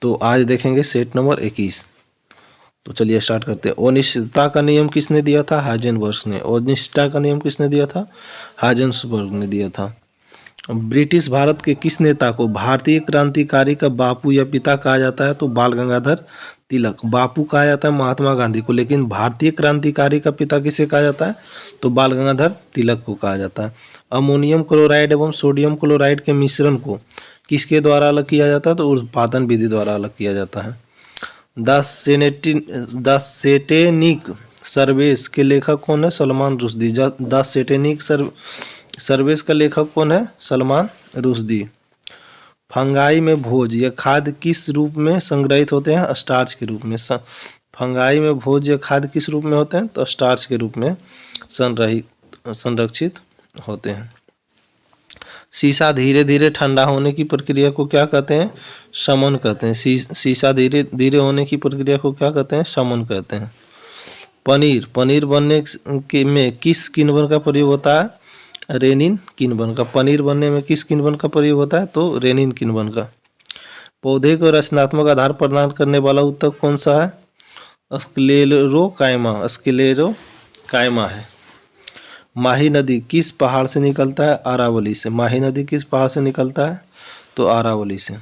तो आज देखेंगे सेट नंबर 21। तो चलिए स्टार्ट करते हैं। अनिश्चितता का नियम किसने दिया था? हाइजेनबर्ग ने। अनिश्चितता का नियम किसने दिया था? हाइजेनबर्ग ने दिया था। ब्रिटिश भारत के किस नेता को भारतीय क्रांतिकारी का बापू या पिता कहा जाता है? तो बाल गंगाधर तिलक। बापू कहा जाता है महात्मा गांधी को, लेकिन भारतीय क्रांतिकारी का पिता किसे कहा जाता है? तो बाल गंगाधर तिलक को कहा जाता है। अमोनियम क्लोराइड एवं सोडियम क्लोराइड के मिश्रण को किसके द्वारा अलग किया जाता है? तो उत्पादन विधि द्वारा अलग किया जाता है। द सेटेनिक सर्वेस के लेखक कौन है? Salman Rushdie. The Satanic Verses का लेखक कौन है? सलमान रुश्दी। फंगाई में भोज या खाद्य किस रूप में संग्रहित होते हैं? स्टार्च के रूप में। फंगाई में भोज या खाद्य किस रूप में होते हैं? तो स्टार्च के रूप में संरक्षित होते हैं। शीशा धीरे धीरे ठंडा होने की प्रक्रिया को क्या कहते हैं? शमन कहते हैं। शीशा धीरे धीरे होने की प्रक्रिया को क्या कहते हैं? शमन कहते हैं। पनीर बनने में किस किण्वन का प्रयोग होता है? रेनिन किण्वन का। पनीर बनने में किस किण्वन का प्रयोग होता है? तो रेनिन किण्वन का। पौधे को रचनात्मक आधार प्रदान करने वाला ऊतक कौन सा है? स्क्लेरोकाइमा है। माही नदी किस पहाड़ से निकलता है? अरावली से। माही नदी किस पहाड़ से निकलता है? तो अरावली से।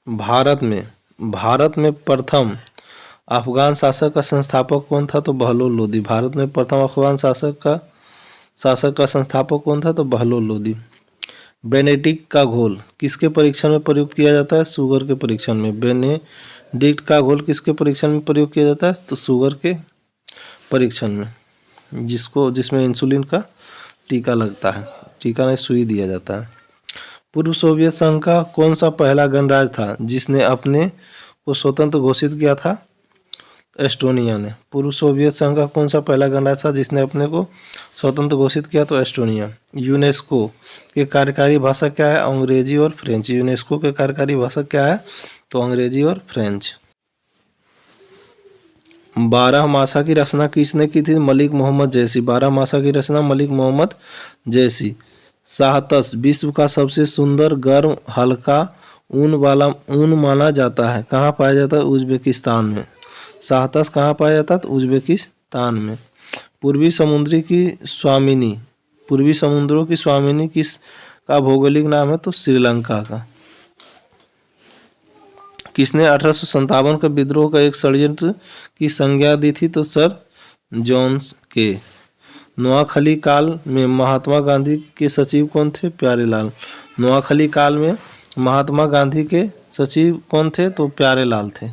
भारत में प्रथम अफगान शासक का संस्थापक कौन था? तो बहलोल लोदी। भारत में प्रथम अफगान शासक का संस्थापक कौन था? तो बहलोल लोदी। बेनेडिक्ट का घोल किसके परीक्षण में प्रयुक्त किया जाता है? शुगर के परीक्षण में। बेनेडिक्ट का घोल किसके परीक्षण में प्रयोग किया जाता है? तो शुगर के परीक्षण में, जिसमें इंसुलिन का टीका लगता है। टीका नहीं, सुई दिया जाता है। पूर्व सोवियत संघ का कौन सा पहला गणराज्य था जिसने अपने को स्वतंत्र घोषित किया था? एस्टोनिया ने। पूर्व सोवियत संघ का कौन सा पहला गणराज्य था जिसने अपने को स्वतंत्र घोषित किया? तो एस्टोनिया। यूनेस्को के कार्यकारी भाषा क्या है? अंग्रेजी और फ्रेंच। यूनेस्को के कार्यकारी भाषा क्या है? तो अंग्रेजी और फ्रेंच। 12मासा की रचना किसने की थी? मलिक मोहम्मद जैसी। 12मासा की रचना मलिक मोहम्मद जैसी। साहतस विश्व का सबसे सुंदर गर्म हल्का ऊन माना जाता है। कहाँ पाया जाता है? उज्बेकिस्तान में। साहतस कहाँ पाया जाता है? तो उज्बेकिस्तान में। पूर्वी समुद्रों की स्वामिनी किस का भौगोलिक नाम है? तो श्रीलंका का। किसने 1857 का विद्रोह का एक षड्यंत्र की संज्ञा दी थी? तो सर जॉन्स के। नोआखली काल में महात्मा गांधी के सचिव कौन थे? प्यारेलाल। नोआखली काल में महात्मा गांधी के सचिव कौन थे? तो प्यारेलाल थे।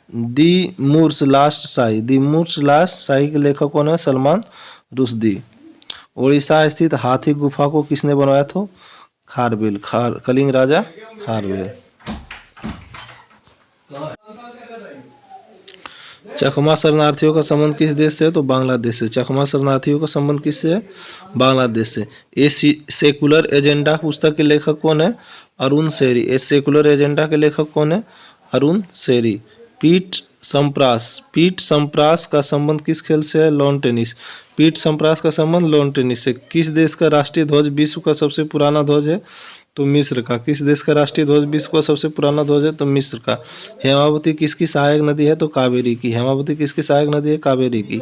दी मूर्स लास्ट शाही के लेखक कौन है? सलमान रुश्दी। उड़ीसा स्थित हाथी गुफा को किसने बनवाया था? खारवेल। कलिंग राजा खारवेल। चकमा शरणार्थियों का संबंध किस देश से है? तो बांग्लादेश से। चकमा शरणार्थियों का संबंध किससे है? बांग्लादेश से। ए सेकुलर एजेंडा पुस्तक के लेखक कौन है? अरुण शेरी। ए सेकुलर एजेंडा के लेखक कौन है? अरुण शेरी। पीट संप्रास का संबंध किस खेल से है? Lawn tennis. पीट संप्रास का संबंध लॉन टेनिस से। किस देश का राष्ट्रीय ध्वज विश्व का सबसे पुराना ध्वज है? तो मिस्र का। किस देश का राष्ट्रीय ध्वज विश्व का सबसे पुराना ध्वज है? तो मिस्र का। हेमावती किसकी सहायक नदी है? तो कावेरी की। हेमावती किसकी सहायक नदी है? कावेरी की।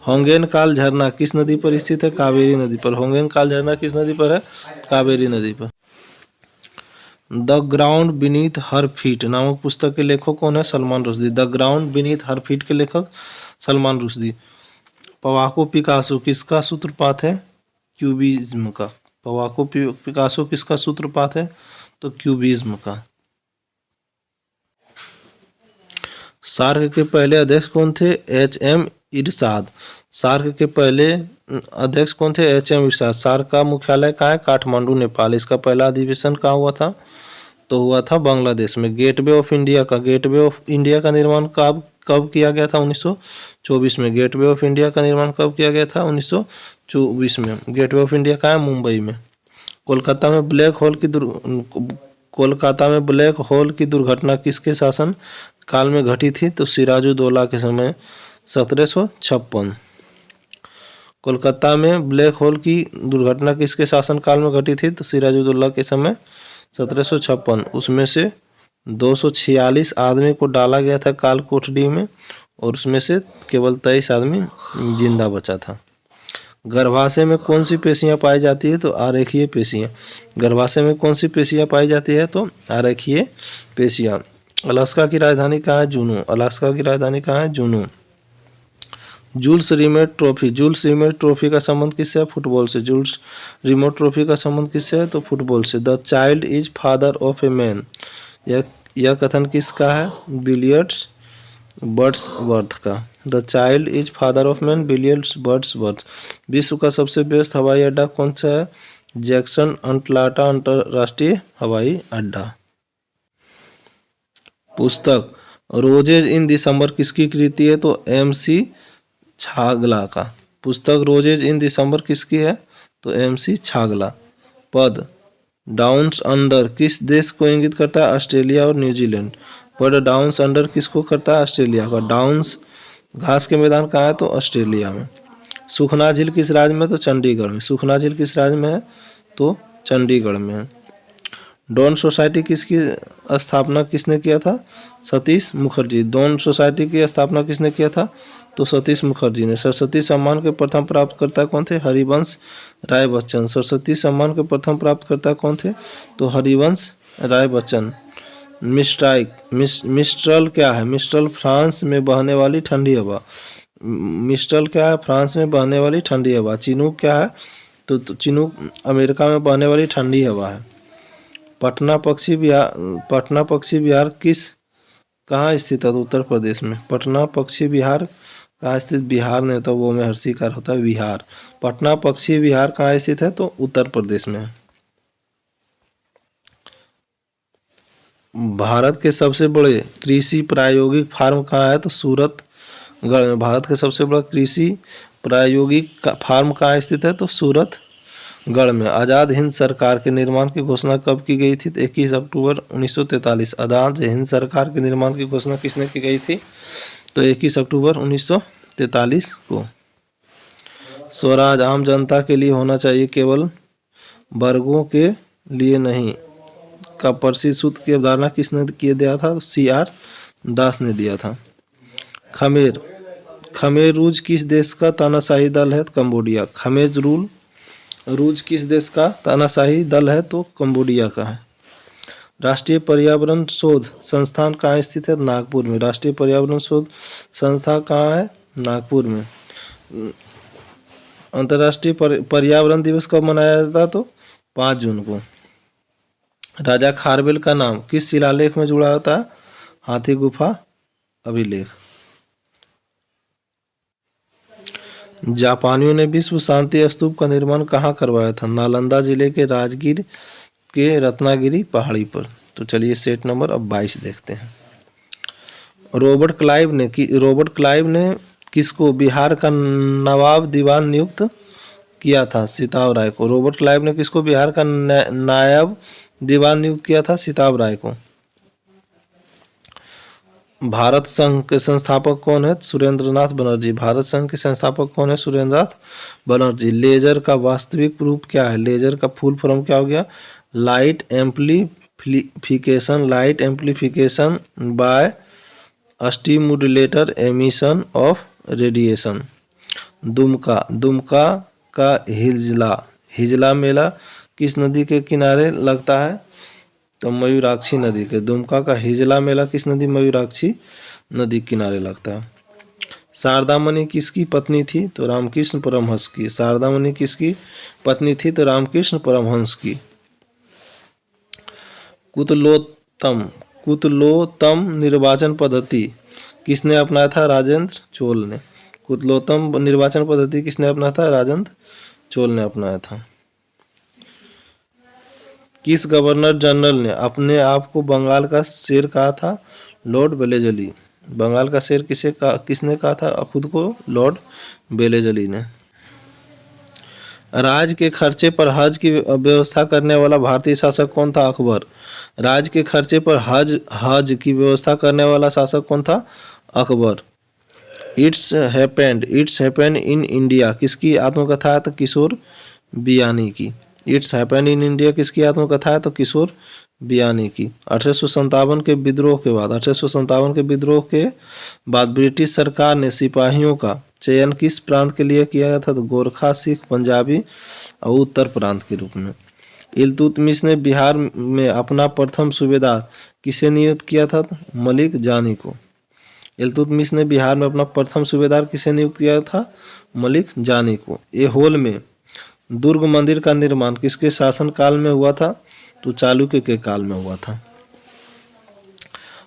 होंगेन काल झरना किस नदी पर स्थित है? कावेरी नदी पर। होंगेन काल झरना किस नदी पर है? कावेरी नदी पर। The ground beneath her feet नामक पुस्तक के लेखक कौन है? Salman Rushdie. The ground beneath her feet के लेखक सलमान रुश्दी। पवाको पिकासो किसका सूत्रपात है? क्यूबिज्म का। पवाको पिकासो किसका सूत्रपात है? तो क्यूबिज्म का। सार्क के पहले अध्यक्ष कौन थे? एच.एम. इरशाद। सार्क के पहले अध्यक्ष कौन थे? एच.एम. इरशाद। सार्क का मुख्यालय कहाँ है? काठमांडू, नेपाल। इसका पहला अधिवेशन कहाँ हुआ था? तो हुआ था बांग्लादेश में। गेटवे ऑफ इंडिया का निर्माण कब किया गया था? 1924 में। गेटवे ऑफ इंडिया का निर्माण कब किया गया था? 1924 में। गेटवे ऑफ इंडिया कहाँ है? मुंबई में। कोलकाता में ब्लैक होल की दुर्घटना किसके शासन काल में घटी थी? तो सिराजुद्दौला के समय 1756। कोलकाता में ब्लैक होल की दुर्घटना किसके शासन काल में घटी थी? तो सिराजुद्दौला के समय 1756। उसमें से 246 आदमी को डाला गया था काल कोठरी में और उसमें से केवल 23 आदमी जिंदा बचा था। गर्भाशय में कौन सी पेशियां पाई जाती है? तो आरेखीय पेशियां। गर्भाशय में कौन सी पेशियां पाई जाती है? तो आरेखीय पेशियां। अलास्का की राजधानी कहाँ है? जूनू। अलास्का की राजधानी कहाँ है? Juneau. Jules Rimet trophy. Jules Rimet trophy का संबंध किससे है? फुटबॉल से। जूल्स रिमेट ट्रॉफी का संबंध किससे है? तो फुटबॉल से। The child is father of a man. यह कथन किसका है? विलियम्स वर्ड्सवर्थ का। The child is father of man, Williams Wordsworth. विश्व का सबसे व्यस्त हवाई अड्डा कौन सा है? जैक्सन अटलांटा अंतरराष्ट्रीय हवाई अड्डा। पुस्तक रोजेज इन दिसंबर किसकी कृति है? तो MC छागला का। पुस्तक रोजेज इन दिसंबर किसकी है? तो MC छागला। पद डाउन्स अंडर किस देश को इंगित करता है? ऑस्ट्रेलिया और न्यूजीलैंड। पद डाउन्स अंडर किसको करता है? ऑस्ट्रेलिया का। डाउन्स घास के मैदान कहाँ है? तो ऑस्ट्रेलिया में। सुखना झील किस राज्य में? तो चंडीगढ़ में। सुखना झील किस राज्य में है? तो चंडीगढ़ में है। डॉन सोसाइटी किसकी स्थापना किसने किया था? सतीश मुखर्जी। डॉन सोसाइटी की स्थापना किसने किया था? तो सतीश मुखर्जी ने। सरस्वती सम्मान के प्रथम प्राप्तकर्ता कौन थे? हरिवंश राय बच्चन। सरस्वती सम्मान के प्रथम प्राप्तकर्ता कौन थे? तो हरिवंश राय बच्चन। मिस्ट्रल क्या है? मिस्ट्रल फ्रांस में बहने वाली ठंडी हवा। मिस्ट्रल क्या है? फ्रांस में बहने वाली ठंडी हवा। चिनूक क्या है? तो चिनूक अमेरिका में बहने वाली ठंडी हवा है। पटना पक्षी विहार किस कहाँ स्थित है? तो उत्तर प्रदेश में। पटना पक्षी विहार कहाँ स्थित? बिहार में होता है, वो में हर्षिकार होता है विहार। पटना पक्षी विहार कहाँ स्थित है? तो उत्तर प्रदेश में। भारत के सबसे बड़े कृषि प्रायोगिक फार्म कहाँ है? तो सूरतगढ़ में। भारत का सबसे बड़ा कृषि प्रायोगिक फार्म कहाँ स्थित है? तो सूरतगढ़ में। आज़ाद हिंद सरकार के निर्माण की घोषणा कब की गई थी? 21 अक्टूबर 1943। आज़ाद हिंद सरकार के निर्माण की घोषणा किसने की गई थी? तो 21 अक्टूबर 1943 को। स्वराज आम जनता के लिए होना चाहिए, केवल वर्गों के लिए नहीं का परिशिष्ट सूत्र की अवधारणा किसने दिया था? CR दास ने दिया था। खमेर रूज किस देश का तानाशाही दल है? कंबोडिया। खमेर रूज किस देश का तानाशाही दल है? तो कंबोडिया का है। राष्ट्रीय पर्यावरण शोध संस्थान कहाँ स्थित है? नागपुर में। राष्ट्रीय पर्यावरण शोध संस्था कहाँ है? नागपुर में। अंतर्राष्ट्रीय पर्यावरण दिवस कब मनाया जाता है? तो 5 जून को। राजा खारवेल का नाम किस शिलालेख में जुड़ा होता है? हाथी गुफा अभिलेख। जापानियों ने विश्व शांति स्तूप का निर्माण कहाँ करवाया था? नालंदा जिले के राजगीर के रत्नागिरी पहाड़ी पर। तो चलिए सेट नंबर अब 22 देखते हैं। रॉबर्ट क्लाइव ने किसको बिहार का नवाब दीवान नियुक्त किया था? सिताब राय को। रॉबर्ट क्लाइव ने किसको बिहार का नायब दीवान नियुक्त किया था? सिताब राय को। भारत संघ के संस्थापक कौन है? सुरेंद्रनाथ बनर्जी। भारत संघ के संस्थापक कौन है? सुरेंद्रनाथ बनर्जी। लेजर का वास्तविक रूप क्या है? लेजर का फुल फॉर्म क्या हो गया? Light amplification by stimulator emission of radiation. Dumka का हिजला मेला किस नदी के किनारे लगता है? तो मयूराक्षी नदी के। दुमका का हिजला मेला किस नदी? मयूराक्षी नदी किनारे लगता है। शारदामणि किसकी पत्नी थी? तो रामकृष्ण परमहंस की। शारदामणि किसकी पत्नी थी? तो रामकृष्ण परमहंस की। कुतलोत्तम निर्वाचन पद्धति किसने अपनाया था? राजेंद्र चोल ने। कुतलोत्तम निर्वाचन पद्धति किसने अपनाया था? राजेंद्र चोल ने अपनाया था। किस गवर्नर जनरल ने अपने आप को बंगाल का शेर कहा था? Lord Wellesley. बंगाल का शेर किसने कहा था खुद को? लॉर्ड वेलेजली ने। राज्य के खर्चे पर हज की व्यवस्था करने वाला भारतीय शासक कौन था? अकबर। राज्य के खर्चे पर हज की व्यवस्था करने वाला शासक कौन था? Akbar. It's happened in India किसकी आत्मकथा है? तो किशोर बियानी की। इट्स हैपन इन इंडिया किसकी आत्मकथा है? तो किशोर बियानी की। 1857 के विद्रोह के बाद 1857 के विद्रोह के बाद ब्रिटिश सरकार ने सिपाहियों का चयन किस प्रांत के लिए किया गया था? तो गोरखा, सिख, पंजाबी और उत्तर प्रांत के रूप में। इल्तुतमिश ने बिहार में अपना प्रथम सूबेदार किसे नियुक्त किया था? तो मलिक जानी को। इल्तुतमिश ने बिहार में अपना प्रथम सूबेदार किसे नियुक्त किया था? मलिक जानी को। ऐहोल में दुर्ग मंदिर का निर्माण किसके शासनकाल में हुआ था? तो चालुक्य के काल में हुआ था।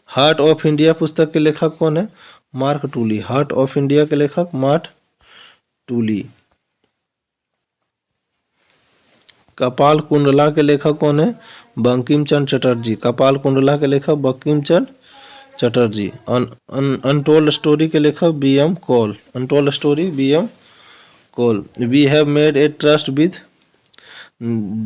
हार्ट ऑफ इंडिया पुस्तक के लेखक कौन है? मार्क टूली। हार्ट ऑफ इंडिया के लेखक मार्क टूली। कपाल कुंडला के लेखक कौन है? बंकिम चंद्र चटर्जी। कपाल कुंडला के लेखक बंकिम चंद्र चटर्जी। अनटोल्ड स्टोरी के लेखक B M. Kaul. Untold story B M. Kaul. We have made a tryst with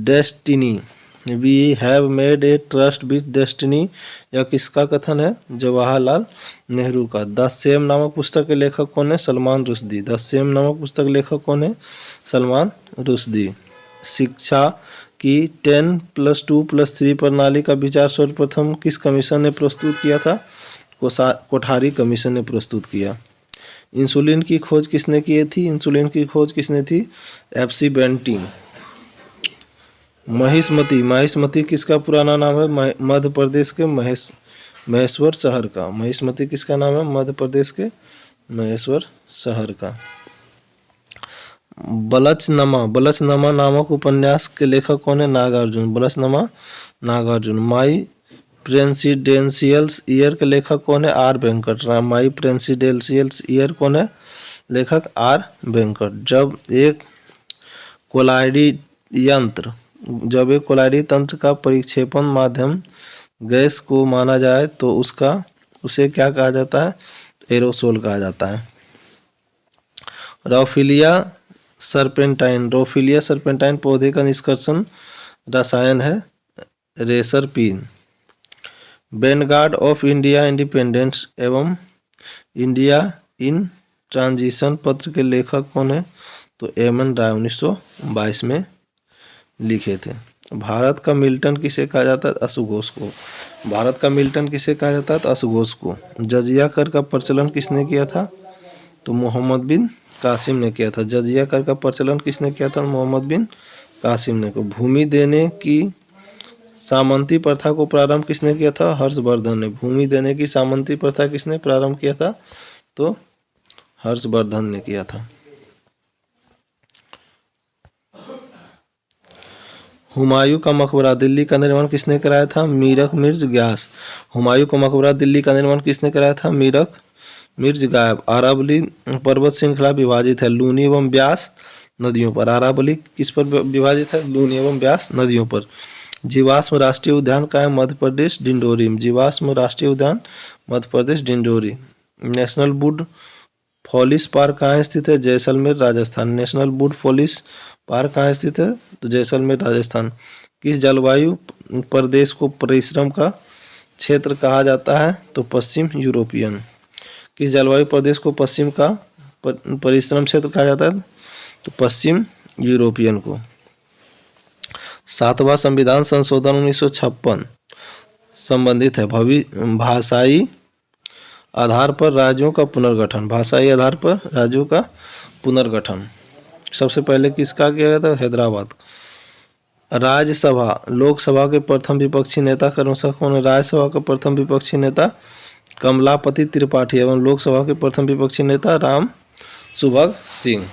destiny. We have made a tryst with destiny, यह किसका कथन है? जवाहरलाल नेहरू का। द सेम नामक पुस्तक के लेखक कौन है? सलमान रुश्दी। द सेम नामक पुस्तक लेखक कौन है? सलमान रुश्दी। शिक्षा की 10+2+3 प्रणाली का विचार सर्वप्रथम किस कमीशन ने प्रस्तुत किया था? कोठारी कमीशन ने प्रस्तुत किया। इंसुलिन की खोज किसने की थी? इंसुलिन की खोज किसने थी? एफ.सी. बेंटिंग। महिष्मती। महिष्मती किसका पुराना नाम है? मध्य प्रदेश के महेश्वर शहर का। महिष्मती किसका नाम है? मध्य प्रदेश के महेश्वर शहर का। बलचनमा। बलचनमा नामक उपन्यास के लेखक कौन है? नागार्जुन। बलचनमा नागार्जुन। माई प्रेसिडेंशियल्स ईयर के लेखक कौन है? आर वेंकटराम। माई प्रेसिडेंशियल्स ईयर कौन है? लेखक आर वेंकट। जब एक कोलाइडी तंत्र का परिक्षेपण माध्यम गैस को माना जाए तो उसे क्या कहा जाता है? एरोसोल कहा जाता है। रॉफिलिया सर्पेंटाइन। रॉफिलिया सर्पेंटाइन पौधे का निष्कर्षण रसायन है रेसरपीन। वैनगार्ड ऑफ इंडिया इंडिपेंडेंस एवं इंडिया इन ट्रांजिशन पत्र के लेखक कौन है? तो एम.एन. राय 1922 में लिखे थे। भारत का मिल्टन किसे कहा जाता है? असुघोष को। भारत का मिल्टन किसे कहा जाता है? तो असुघोष को। जजिया कर का प्रचलन किसने किया था? तो मोहम्मद बिन कासिम ने किया था। जजिया कर का प्रचलन किसने किया था? मोहम्मद बिन कासिम ने को। भूमि देने की सामंती प्रथा को प्रारंभ किसने किया था? हर्षवर्धन ने। भूमि देने की सामंती प्रथा किसने प्रारंभ किया था? तो हर्षवर्धन ने किया था। हुमायूं का मकबरा दिल्ली का निर्माण किसने कराया था? मीरक मिर्ज ग्यास। हुमायूं का मकबरा दिल्ली का निर्माण किसने कराया था? मीरक मिर्ज गायब। अरावली पर्वत श्रृंखला विभाजित है लूनी एवं ब्यास नदियों पर। अरावली किस पर विभाजित है? लूनी एवं ब्यास नदियों पर। जीवाश्म राष्ट्रीय उद्यान कहाँ है? मध्य प्रदेश डिंडोरी। जीवाश्म राष्ट्रीय उद्यान मध्य प्रदेश डिंडोरी। नेशनल वुड फॉलिस पार्क कहाँ स्थित है? जैसलमेर राजस्थान। नेशनल वुड फॉलिस पार्क कहाँ स्थित है? तो जैसलमेर राजस्थान। किस जलवायु प्रदेश को परिश्रम का क्षेत्र कहा जाता है? तो पश्चिम यूरोपियन। किस जलवायु प्रदेश को पश्चिम का परिश्रम क्षेत्र कहा जाता है? तो पश्चिम यूरोपियन को। 7वां संविधान संशोधन 1956 संबंधित है भाषाई आधार पर राज्यों का पुनर्गठन। भाषाई आधार पर राज्यों का पुनर्गठन सबसे पहले किसका किया गया था? हैदराबाद। राज्यसभा लोकसभा के प्रथम विपक्षी नेता क्रमशः कौन है? राज्यसभा का प्रथम विपक्षी नेता कमलापति त्रिपाठी एवं लोकसभा के प्रथम विपक्षी नेता राम सुभग सिंह।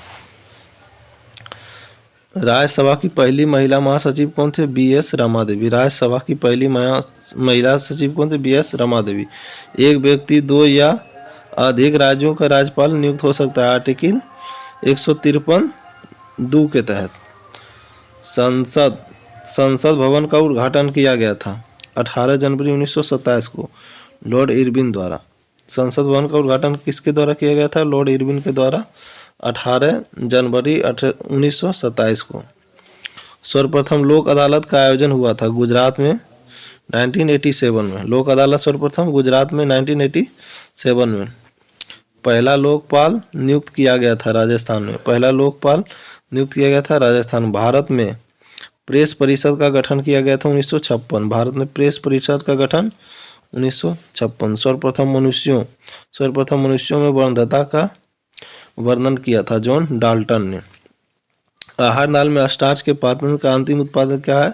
राज्यसभा की पहली महिला महासचिव कौन थे? बी.एस. रमा देवी। राज्यसभा की पहली महिला सचिव कौन थे? बी.एस. रमा देवी। एक व्यक्ति 2 या अधिक राज्यों का राज्यपाल नियुक्त हो सकता है। आर्टिकल 153(2) के तहत। संसद भवन का उद्घाटन किया गया था 18 जनवरी 1927 को लॉर्ड इरविन द्वारा। संसद भवन का उद्घाटन किसके द्वारा किया गया था? लॉर्ड इरविन के द्वारा 18 जनवरी 1927 को। सर्वप्रथम लोक अदालत का आयोजन हुआ था गुजरात में 1987 में। लोक अदालत सर्वप्रथम गुजरात में 1987 में। पहला लोकपाल नियुक्त किया गया था राजस्थान में। पहला लोकपाल नियुक्त किया गया था राजस्थान। भारत में प्रेस परिषद का गठन किया गया था 1956। भारत में प्रेस परिषद का गठन 1956। सर्वप्रथम मनुष्यों में वर्णनता का वर्णन किया था जॉन डाल्टन ने। आहार नाल में स्टार्च के पाचन का अंतिम उत्पादक क्या है?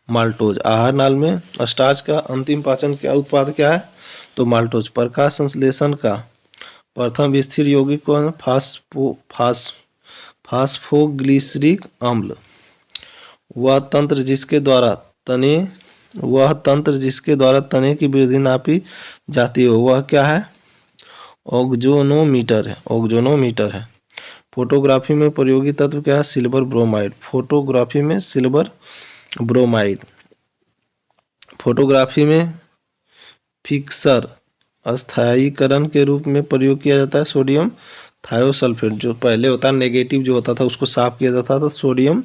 माल्टोज। आहार नाल में स्टार्च का अंतिम पाचन क्या उत्पाद क्या है? तो माल्टोज। प्रकाश संश्लेषण का प्रथम स्थिर यौगिक कौन है? फास्फोग्लिसरिक अम्ल। वह तंत्र जिसके द्वारा तने की वृद्धि नापी जाती है वह क्या है? ओक्सोनोमीटर है। फोटोग्राफी में प्रयोगी तत्व क्या है? Silver bromide. फोटोग्राफी में फिक्सर अस्थायीकरण के रूप में प्रयोग किया जाता है सोडियम थायोसल्फेट। जो पहले होता है नेगेटिव जो होता था उसको साफ किया जाता था सोडियम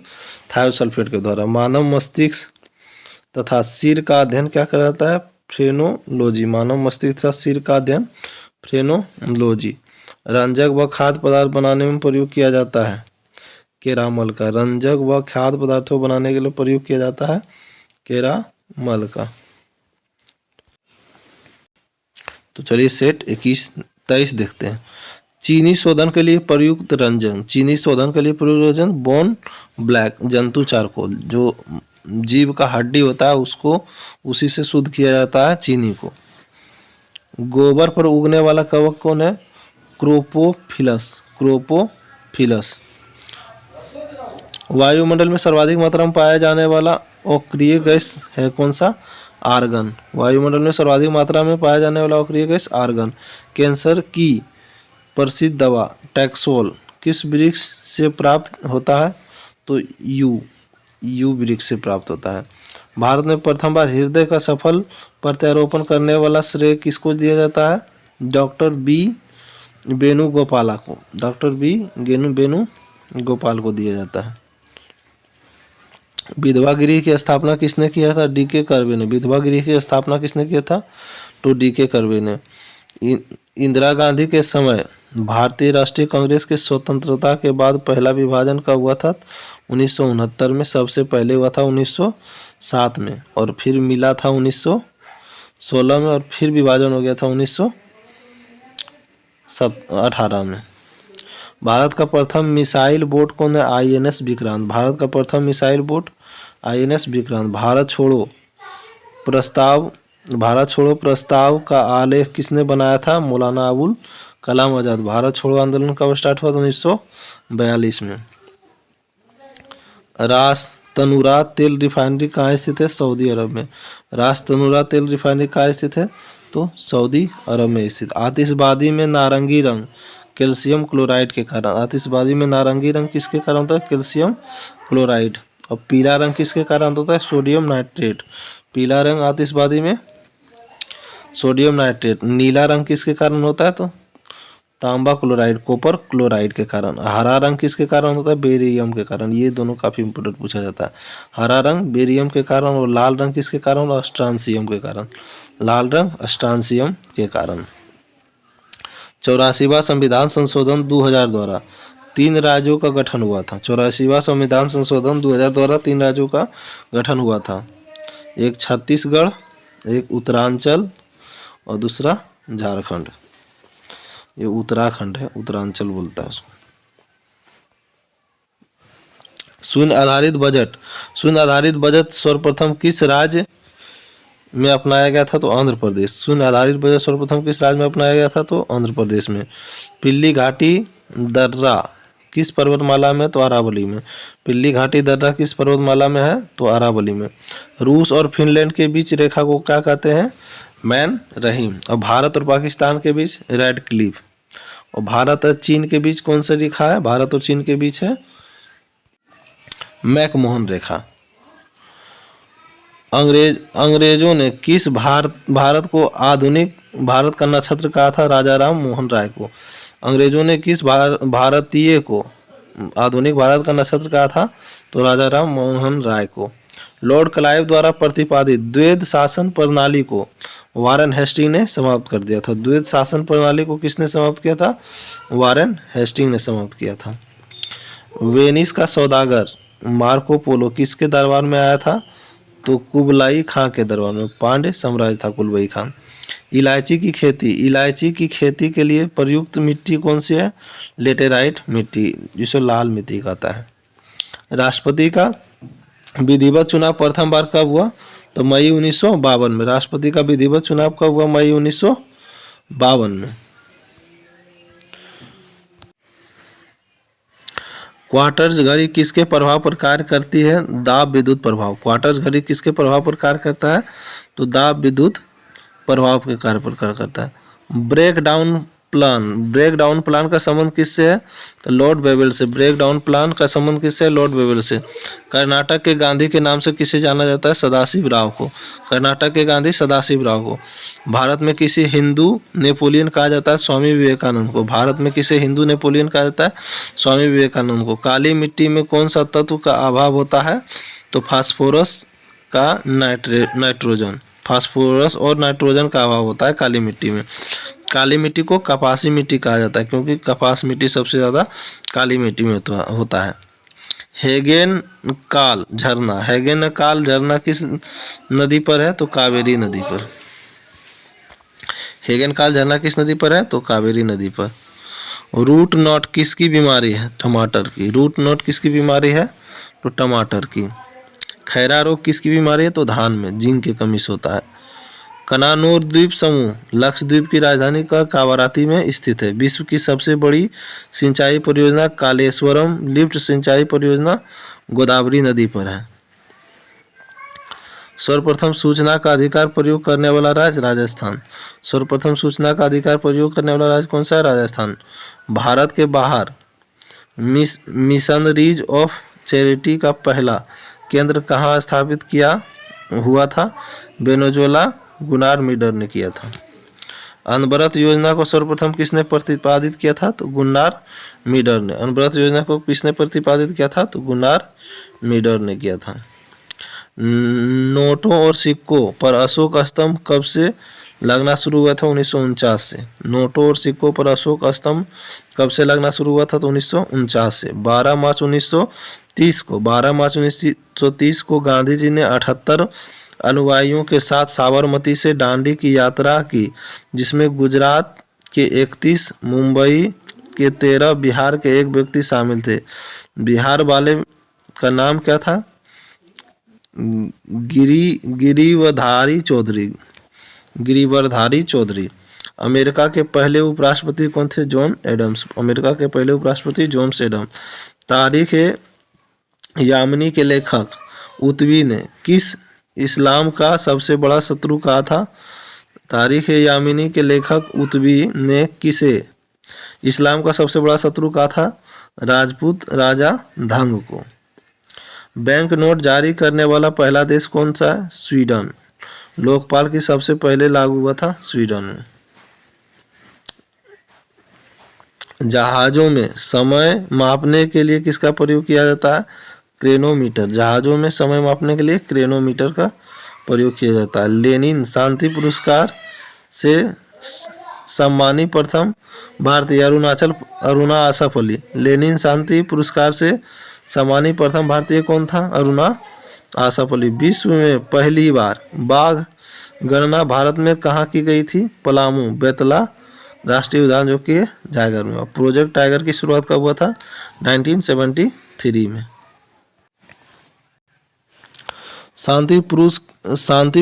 थायोसल्फेट के द्वारा। मानव मस्तिष्क तथा सिर का अध्ययन क्या कराता है? फ्रेनोलॉजी। मानव मस्तिष्क तथा सिर का अध्ययन फ्रेनोलॉजी। रंजक व खाद्य पदार्थ बनाने में प्रयोग किया जाता है केरामल का। रंजक व खाद्य पदार्थों बनाने के लिए प्रयोग किया जाता है केरामल का। तो चलिए सेट 21-23 देखते हैं। चीनी शोधन के लिए प्रयुक्त रंजन बोन ब्लैक जंतु चारकोल। जो जीव का हड्डी होता है उसको उसी से शुद्ध किया जाता है चीनी को। गोबर पर उगने वाला कवक कौन है? क्रोपोफिलस। वायुमंडल में सर्वाधिक मात्रा में पाया जाने वाला अक्रिय गैस है कौन सा? आर्गन। वायुमंडल में सर्वाधिक मात्रा में पाया जाने वाला अक्रिय गैस आर्गन। कैंसर की प्रसिद्ध दवा टैक्सोल किस वृक्ष से प्राप्त होता है? तो यू वृक्ष से प्राप्त होता है। भारत में प्रथम बार हृदय का सफल प्रत्यारोपण करने वाला श्रेय किसको दिया जाता है? डॉक्टर बी वेणुगोपाल को दिया जाता है। विधवा गृह की स्थापना किसने किया था? डी.के. कर्वे ने। विधवा गृह की स्थापना किसने किया था? तो डी.के. कर्वे ने। इंदिरा गांधी के समय भारतीय राष्ट्रीय कांग्रेस के स्वतंत्रता के बाद पहला विभाजन कब हुआ था? 1969 में। सबसे पहले हुआ था 1907 में और फिर मिला था 1916 में और फिर विभाजन हो गया था 1918 में। भारत का प्रथम मिसाइल बोट कौन है? INS विक्रांत। भारत का प्रथम missile boat INS Vikrant. Bharat छोड़ो प्रस्ताव का आलेख किसने बनाया था? मौलाना अबुल कलाम आजाद। भारत छोड़ो आंदोलन कब स्टार्ट हुआ? 1942 में। रास तनुरा तेल रिफाइनरी कहाँ स्थित है? सऊदी अरब में। रास तनुरा तेल रिफाइनरी कहाँ स्थित है? तो सऊदी अरब में स्थित। आतिशबाजी में नारंगी रंग कैल्शियम क्लोराइड के कारण। आतिशबाजी में नारंगी रंग किसके कारण होता है? Calcium chloride. और पीला रंग किसके कारण होता है? Sodium nitrate. पीला रंग आतिशबाजी में सोडियम नाइट्रेट। नीला रंग किसके कारण होता है? तो तांबा क्लोराइड कॉपर क्लोराइड के कारण। हरा रंग किसके कारण होता है? बेरियम के कारण। ये दोनों काफी इंपोर्टेंट पूछा जाता है। हरा रंग बेरियम के कारण और लाल रंग किसके कारण? अस्ट्रांसियम के कारण। लाल रंग अस्ट्रांसियम के कारण। 84वां संविधान संशोधन 2000 द्वारा 3 राज्यों का गठन हुआ था। 84वां संविधान संशोधन 2000 द्वारा 3 राज्यों का गठन हुआ था। एक छत्तीसगढ़, एक उत्तरांचल और दूसरा झारखंड। ये उत्तराखंड है, उत्तरांचल बोलता है उसको। शून्य आधारित बजट सर्वप्रथम किस राज्य में अपनाया गया था? तो आंध्र प्रदेश। शून्य आधारित बजट सर्वप्रथम किस राज्य में अपनाया गया था? तो आंध्र प्रदेश में। पिल्ली घाटी दर्रा किस पर्वतमाला में? तो अरावली में। पिल्ली घाटी दर्रा किस पर्वतमाला में है? तो अरावली में। रूस और फिनलैंड के बीच रेखा को क्या कहते हैं? मैन रहीम। और भारत और पाकिस्तान के बीच रेड क्लिफ। और भारत और चीन के बीच कौन सी रेखा है? भारत और चीन के बीच है मैकमोहन रेखा। अंग्रेजों ने किस भारत को आधुनिक भारत का नक्षत्र कहा था? राजा राम मोहन राय को। अंग्रेजों ने किस भारतीय को आधुनिक भारत का नक्षत्र कहा था? तो राजा राम मोहन राय को। लॉर्ड क्लाइव द्वारा प्रतिपादित द्वैध शासन प्रणाली को वारेन हेस्टिंग ने समाप्त कर दिया था। द्वैध शासन प्रणाली को किसने समाप्त किया था? वारेन हेस्टिंग ने समाप्त किया था। वेनिस का सौदागर मार्को पोलो किसके दरबार में आया था? तो कुबलाई खां के दरबार में। पांड्य साम्राज्य था कुबलाई खां। इलायची की खेती के लिए प्रयुक्त मिट्टी कौन सी है? लेटेराइट मिट्टी, जिसे लाल मिट्टी कहता है। राष्ट्रपति का विधिवत चुनाव प्रथम बार कब हुआ? तो मई 1952 में। राष्ट्रपति का विधिवत चुनाव कब हुआ? मई 1952 में। क्वार्टज घड़ी किसके प्रभाव पर कार्य करती है? दाब विद्युत प्रभाव। क्वार्टज घड़ी किसके प्रभाव पर कार्य करता है? तो दाब विद्युत प्रभाव के कार्य पर कार्य करता है। ब्रेक डाउन प्लान का संबंध किससे है? तो लॉर्ड बेवेल से। ब्रेक डाउन प्लान का संबंध किससे है? लॉर्ड बेवेल से। कर्नाटक के गांधी के नाम से किसे जाना जाता है? सदाशिव राव को। कर्नाटक के गांधी सदाशिव राव को। भारत में किसे हिंदू नेपोलियन कहा जाता है? स्वामी विवेकानंद को। भारत में किसे हिंदू नेपोलियन कहा जाता है? स्वामी विवेकानंद को। काली मिट्टी में कौन सा तत्व का अभाव होता है? तो फास्फोरस का नाइट्रोजन। फास्फोरस और नाइट्रोजन का अभाव होता है काली मिट्टी में। काली मिट्टी को कपासी मिट्टी कहा जाता है, क्योंकि कपास मिट्टी सबसे ज़्यादा काली मिट्टी में होता है। हेगेनकाल झरना किस नदी पर है? तो कावेरी नदी पर। हेगेनकाल झरना किस नदी पर है? तो कावेरी नदी पर। रूट नॉट किसकी बीमारी है? टमाटर की। रूट नॉट किसकी बीमारी है? तो टमाटर की। खैरा रोग किसकी बीमारी है? तो धान में जिंक की कमी से होता है। कनानौर द्वीप समूह लक्षद्वीप की राजधानी का कावाराती में स्थित है। विश्व की सबसे बड़ी सिंचाई परियोजना कालेश्वरम लिफ्ट सिंचाई परियोजना गोदावरी नदी पर है। सर्वप्रथम सूचना का अधिकार प्रयोग करने वाला राज्य राजस्थान। सर्वप्रथम सूचना का अधिकार प्रयोग करने वाला राज्य कौन सा है? राजस्थान। भारत के बाहर मिशनरीज ऑफ चैरिटी का पहला केंद्र कहाँ स्थापित किया हुआ था? वेनेजुएला। गुनार मीडर ने किया था। अनवरत योजना को सर्वप्रथम किसने प्रतिपादित किया था? तो गुन्नार मीडर ने। अनवरत योजना को किसने प्रतिपादित किया था? तो गुन्नार मीडर ने किया था। नोटों और सिक्कों पर अशोक स्तंभ कब से लगना शुरू हुआ था? 1949 से। नोटों और सिक्कों पर अशोक स्तंभ कब से लगना शुरू हुआ था? तो 1949 से। 12 मार्च 1930 को गांधी जी ने 78 अनुयायियों के साथ साबरमती से दांडी की यात्रा की, जिसमें गुजरात के 31, मुंबई के 13, बिहार के 1 व्यक्ति शामिल थे। बिहार वाले का नाम क्या था? गिरिवरधारी चौधरी। अमेरिका के पहले उपराष्ट्रपति कौन थे? John Adams. अमेरिका के पहले उपराष्ट्रपति जॉन एडम्स। तारीख यामिनी के लेखक उतवी ने किस इस्लाम का सबसे बड़ा शत्रु कहा था? तारीख यामिनी के लेखक उतवी ने किसे इस्लाम का सबसे बड़ा शत्रु कहा था? राजपूत राजा धंग को। बैंक नोट जारी करने वाला पहला देश कौन सा है? स्वीडन। लोकपाल की सबसे पहले लागू हुआ था स्वीडन में। जहाजों में समय मापने के लिए किसका प्रयोग किया जाता है? क्रेनोमीटर। जहाजों में समय मापने के लिए क्रेनोमीटर का प्रयोग किया जाता है। लेनिन शांति पुरस्कार से सम्मानित प्रथम भारतीय अरुणा आसफ अली। लेनिन शांति पुरस्कार से सम्मानित प्रथम भारतीय कौन था? अरुणा आसफ अली। विश्व में पहली बार बाघ गणना भारत में कहाँ की गई थी? पलामू बेतला राष्ट्रीय उद्यान, जो कि जायगर में। प्रोजेक्ट टाइगर की शुरुआत कब हुआ था? 1973 में। शांति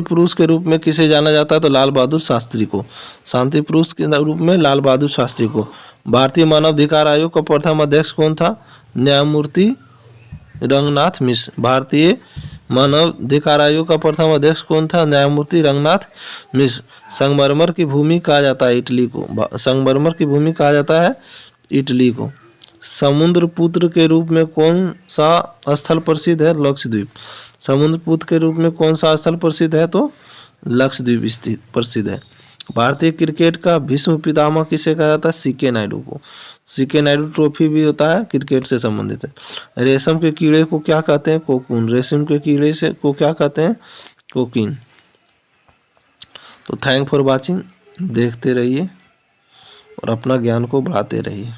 पुरुष के रूप में किसे जाना जाता है? तो लाल बहादुर शास्त्री को। शांति पुरुष के रूप में लाल बहादुर शास्त्री को। भारतीय मानवाधिकार आयोग का प्रथम अध्यक्ष कौन था? न्यायमूर्ति रंगनाथ मिश्र। भारतीय मानवाधिकार आयोग का प्रथम अध्यक्ष कौन था? न्यायमूर्ति रंगनाथ मिश्र। संगमरमर की भूमि कहा जाता है इटली को। संगमरमर की भूमि कहा जाता है इटली को। समुद्रपुत्र के रूप में कौन सा स्थल प्रसिद्ध है? लक्षद्वीप। समुद्रपुत्र के रूप में कौन सा स्थल प्रसिद्ध है? तो लक्षद्वीप स्थित प्रसिद्ध है। भारतीय क्रिकेट का भीष्म पितामह किसे कहा जाता है? सीके नायडू को। सीके नायडू ट्रॉफी भी होता है क्रिकेट से संबंधित है। रेशम के कीड़े को क्या कहते हैं? कोकून। रेशम के कीड़े से को क्या कहते हैं? कोकीन। तो थैंक फॉर वॉचिंग। देखते रहिए और अपना ज्ञान को बढ़ाते रहिए।